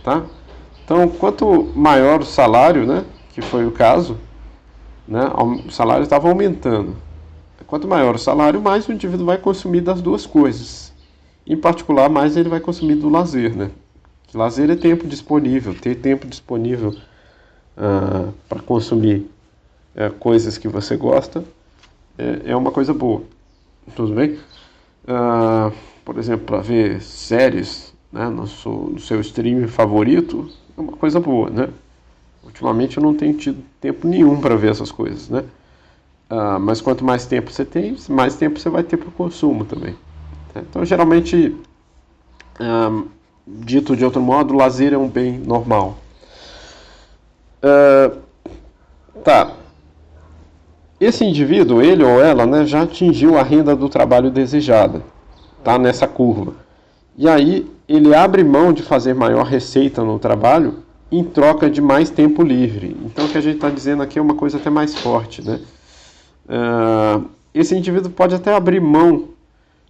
Tá? Então, quanto maior o salário, né, que foi o caso, né, o salário estava aumentando. Quanto maior o salário, mais o indivíduo vai consumir das duas coisas. Em particular, mais ele vai consumir do lazer, né? Que lazer é tempo disponível. Ter tempo disponível para consumir coisas que você gosta é uma coisa boa. Tudo bem? Por exemplo, para ver séries, né, no seu streaming favorito, é uma coisa boa, né? Ultimamente eu não tenho tido tempo nenhum para ver essas coisas, né? Mas quanto mais tempo você tem, mais tempo você vai ter para o consumo também. Então, geralmente, dito de outro modo, o lazer é um bem normal. Tá. Esse indivíduo, ele ou ela, né, já atingiu a renda do trabalho desejada. Tá nessa curva. E aí, ele abre mão de fazer maior receita no trabalho em troca de mais tempo livre. Então, o que a gente está dizendo aqui é uma coisa até mais forte, né? Esse indivíduo pode até abrir mão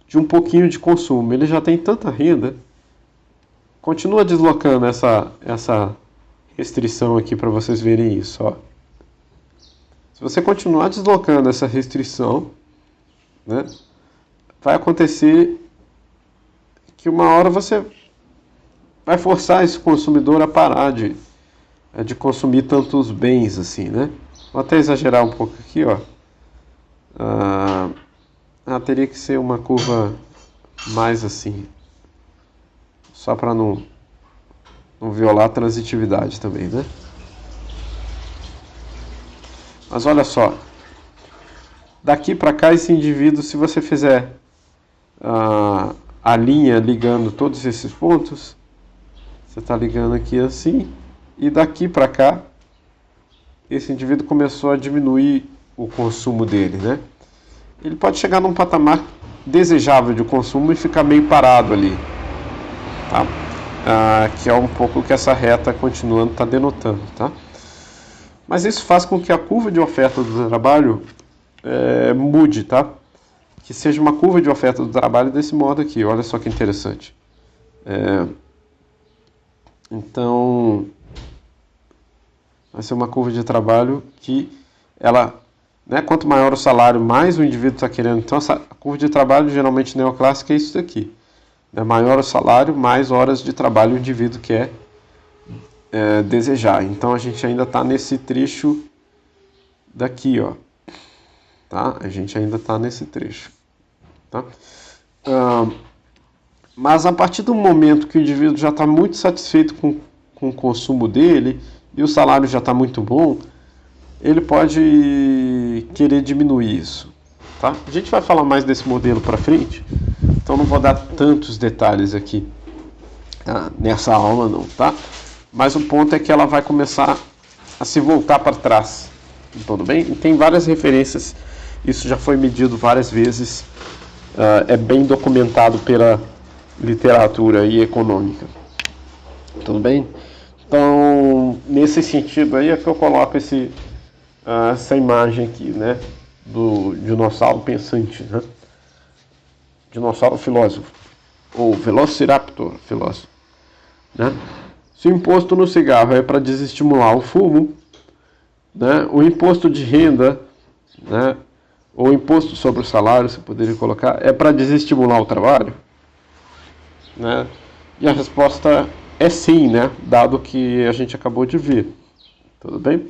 de um pouquinho de consumo. Ele já tem tanta renda. Continua deslocando essa restrição aqui para vocês verem isso. Ó. Se você continuar deslocando essa restrição, né, vai acontecer que uma hora você vai forçar esse consumidor a parar de consumir tantos bens assim, né? Vou até exagerar um pouco aqui, ó. Teria que ser uma curva mais assim, só para não violar a transitividade também, né? Mas olha só, daqui para cá esse indivíduo, se você fizer a linha ligando todos esses pontos, você está ligando aqui assim, e daqui para cá esse indivíduo começou a diminuir o consumo dele, né? Ele pode chegar num patamar desejável de consumo e ficar meio parado ali, tá? Que é um pouco o que essa reta continuando está denotando, tá? Mas isso faz com que a curva de oferta do trabalho mude, tá? Que seja uma curva de oferta do trabalho desse modo aqui, olha só que interessante. Então, vai ser uma curva de trabalho que ela, né, quanto maior o salário, mais o indivíduo está querendo. Então, essa curva de trabalho geralmente neoclássica é isso daqui. Maior o salário, mais horas de trabalho o indivíduo quer desejar. Então a gente ainda está nesse trecho daqui, ó. Tá? A gente ainda está nesse trecho. Tá? Mas a partir do momento que o indivíduo já está muito satisfeito com o consumo dele e o salário já está muito bom, ele pode querer diminuir isso. Tá? A gente vai falar mais desse modelo para frente. Então não vou dar tantos detalhes aqui nessa aula não, tá? Mas o ponto é que ela vai começar a se voltar para trás, tudo bem? E tem várias referências, isso já foi medido várias vezes, é bem documentado pela literatura e econômica, tudo bem? Então, nesse sentido aí é que eu coloco essa imagem aqui, né? Do dinossauro pensante, né? Dinossauro filósofo, ou Velociraptor filósofo, né? Se o imposto no cigarro é para desestimular o fumo, né, o imposto de renda, né, ou imposto sobre o salário, você poderia colocar, é para desestimular o trabalho? Né? E a resposta é sim, né, dado que a gente acabou de ver. Tudo bem?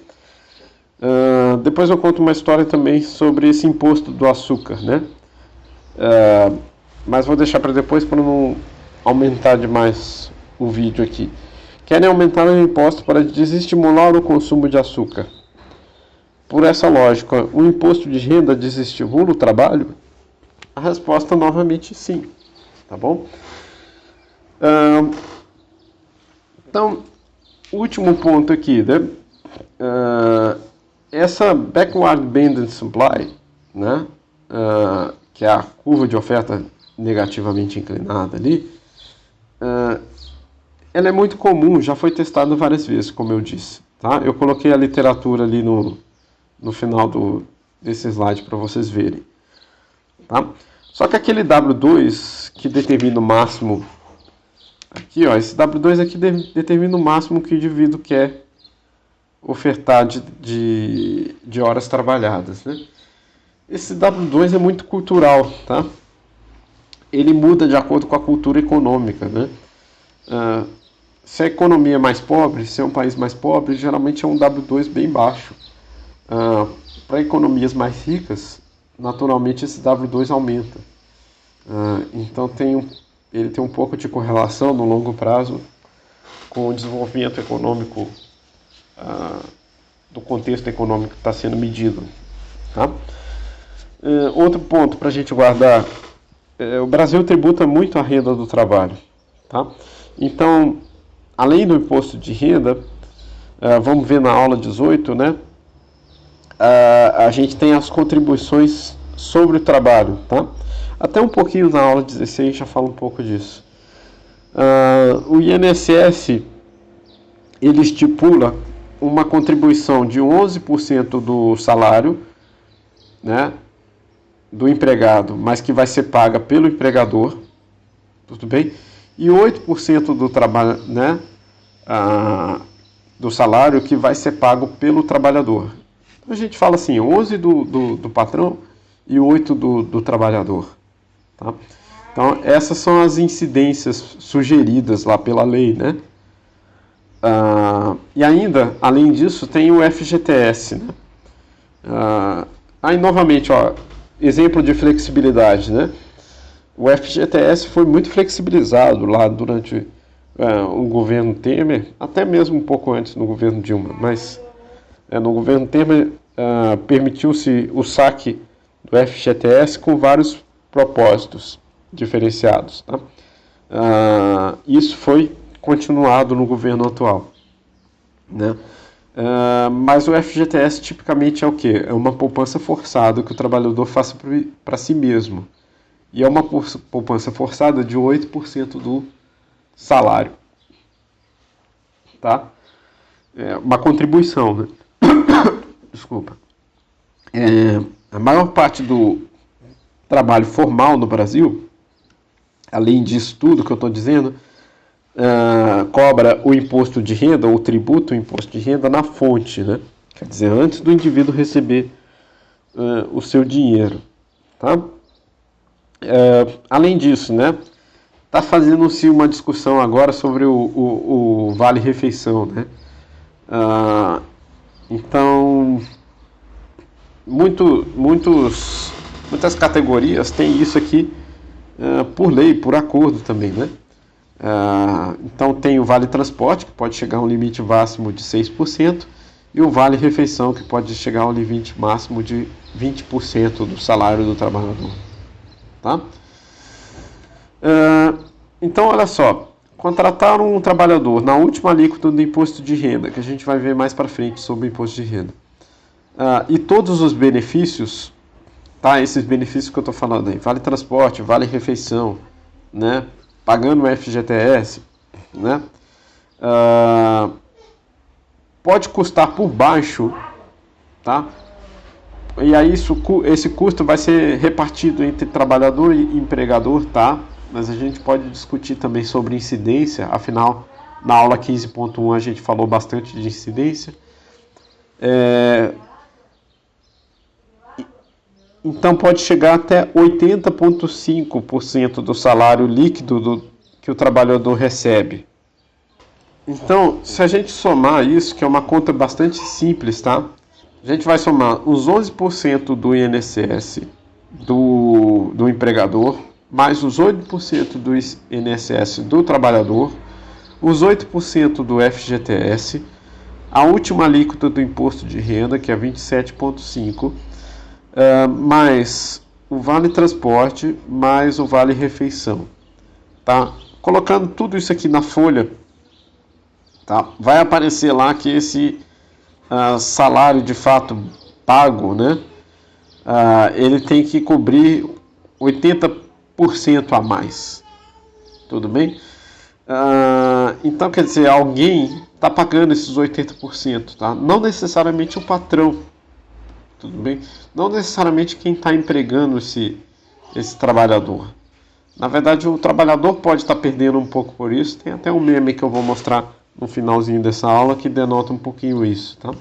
Depois eu conto uma história também sobre esse imposto do açúcar, né? Mas vou deixar para depois para não aumentar demais o vídeo aqui. Querem aumentar o imposto para desestimular o consumo de açúcar. Por essa lógica, o imposto de renda desestimula o trabalho? A resposta novamente sim, tá bom? Então, último ponto aqui, né? Essa backward banded supply, né? Que é a curva de oferta negativamente inclinada ali, ela é muito comum, já foi testada várias vezes, como eu disse. Tá? Eu coloquei a literatura ali no final desse slide para vocês verem. Tá? Só que aquele W2 que determina o máximo Aqui, ó, esse W2 aqui determina o máximo que o indivíduo quer ofertar de horas trabalhadas, né? Esse W2 é muito cultural, tá? Ele muda de acordo com a cultura econômica, né? Se a economia é mais pobre, se é um país mais pobre, geralmente é um W2 bem baixo. Para economias mais ricas, naturalmente esse W2 aumenta. Então ele tem um pouco de correlação no longo prazo com o desenvolvimento econômico do contexto econômico que está sendo medido. Tá? Outro ponto para a gente guardar, o Brasil tributa muito a renda do trabalho. Tá? Então, além do imposto de renda, vamos ver na aula 18, né? A gente tem as contribuições sobre o trabalho, tá? Até um pouquinho na aula 16 já fala um pouco disso. O INSS, ele estipula uma contribuição de 11% do salário, né, do empregado, mas que vai ser paga pelo empregador, tudo bem? E 8% do trabalho, né, do salário que vai ser pago pelo trabalhador. Então a gente fala assim, 11 do patrão e 8 do trabalhador. Tá? Então essas são as incidências sugeridas lá pela lei, né? E ainda, além disso, tem o FGTS, né? Aí novamente, ó, exemplo de flexibilidade, né? O FGTS foi muito flexibilizado lá durante o governo Temer, até mesmo um pouco antes no governo Dilma, mas no governo Temer permitiu-se o saque do FGTS com vários propósitos diferenciados. Tá? Isso foi continuado no governo atual. Né? Mas o FGTS tipicamente é o quê? É uma poupança forçada que o trabalhador faça para si mesmo. E é uma poupança forçada de 8% do salário. Tá? É uma contribuição, né? Desculpa. A maior parte do trabalho formal no Brasil, além disso tudo que eu estou dizendo, cobra o imposto de renda, ou tributa o imposto de renda na fonte, né? Quer dizer, antes do indivíduo receber o seu dinheiro. Tá? Além disso, né? Está fazendo-se uma discussão agora sobre o vale-refeição, né? Então, muitas categorias têm isso aqui por lei, por acordo também, né? Então tem o vale transporte, que pode chegar a um limite máximo de 6%, e o vale refeição, que pode chegar a um limite máximo de 20% do salário do trabalhador. Tá? Então olha só, contratar um trabalhador na última alíquota do imposto de renda, que a gente vai ver mais para frente sobre o imposto de renda, e todos os benefícios, tá? Esses benefícios que eu estou falando aí, vale transporte, vale refeição, né? Pagando o FGTS, né? Pode custar por baixo, tá? E aí esse custo vai ser repartido entre trabalhador e empregador, tá? Mas a gente pode discutir também sobre incidência, afinal, na aula 15.1 a gente falou bastante de incidência. Então pode chegar até 80,5% do salário líquido que o trabalhador recebe. Então, se a gente somar isso, que é uma conta bastante simples, tá? A gente vai somar os 11% do INSS do empregador, mais os 8% do INSS do trabalhador, os 8% do FGTS, a última alíquota do imposto de renda, que é 27,5%, mais o vale transporte, mais o vale refeição. Tá? Colocando tudo isso aqui na folha, tá? Vai aparecer lá que esse salário de fato pago, né? Ele tem que cobrir 80% a mais. Tudo bem? Então, quer dizer, alguém está pagando esses 80%, tá? Não necessariamente o patrão. Tudo bem? Não necessariamente quem está empregando esse trabalhador. Na verdade, o trabalhador pode estar perdendo um pouco por isso. Tem até um meme que eu vou mostrar no finalzinho dessa aula que denota um pouquinho isso, tá?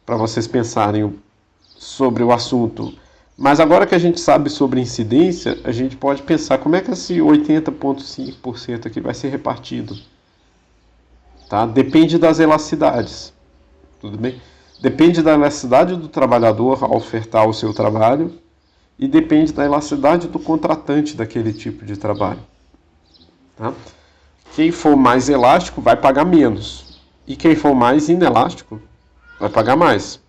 Para vocês pensarem sobre o assunto. Mas agora que a gente sabe sobre incidência, a gente pode pensar como é que esse 80,5% aqui vai ser repartido. Tá? Depende das elasticidades. Tudo bem? Depende da elasticidade do trabalhador ao ofertar o seu trabalho e depende da elasticidade do contratante daquele tipo de trabalho. Tá? Quem for mais elástico vai pagar menos. E quem for mais inelástico vai pagar mais.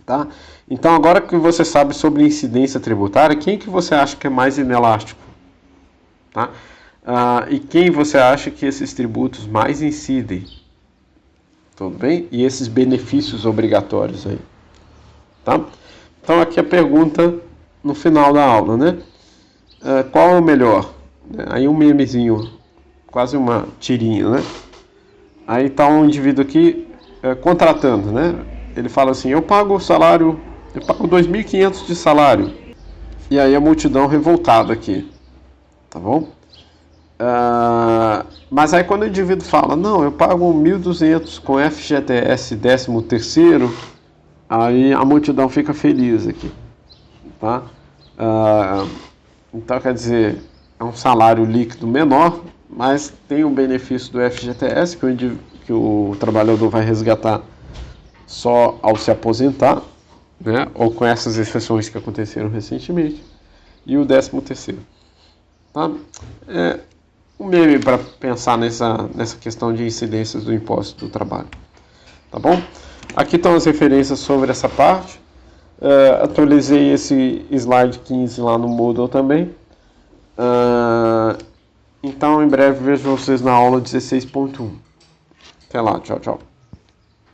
Tá? Então, agora que você sabe sobre incidência tributária, quem que você acha que é mais inelástico? Tá? E quem você acha que esses tributos mais incidem? Tudo bem? E esses benefícios obrigatórios aí. Tá? Então, aqui a pergunta no final da aula, né? Qual é o melhor? Aí um memezinho, quase uma tirinha, né? Aí tá um indivíduo aqui contratando, né? Ele fala assim, eu pago 2.500 de salário. E aí a multidão revoltada aqui, tá bom? Mas aí quando o indivíduo fala, não, eu pago 1.200 com FGTS 13º, aí a multidão fica feliz aqui, tá? Então quer dizer, é um salário líquido menor, mas tem o benefício do FGTS que o trabalhador vai resgatar só ao se aposentar, né? Ou com essas exceções que aconteceram recentemente, e o 13º. Tá? Um meme para pensar nessa questão de incidências do imposto do trabalho. Tá bom? Aqui estão as referências sobre essa parte. Atualizei esse slide 15 lá no Moodle também. Então, em breve vejo vocês na aula 16.1. Até lá, tchau, tchau.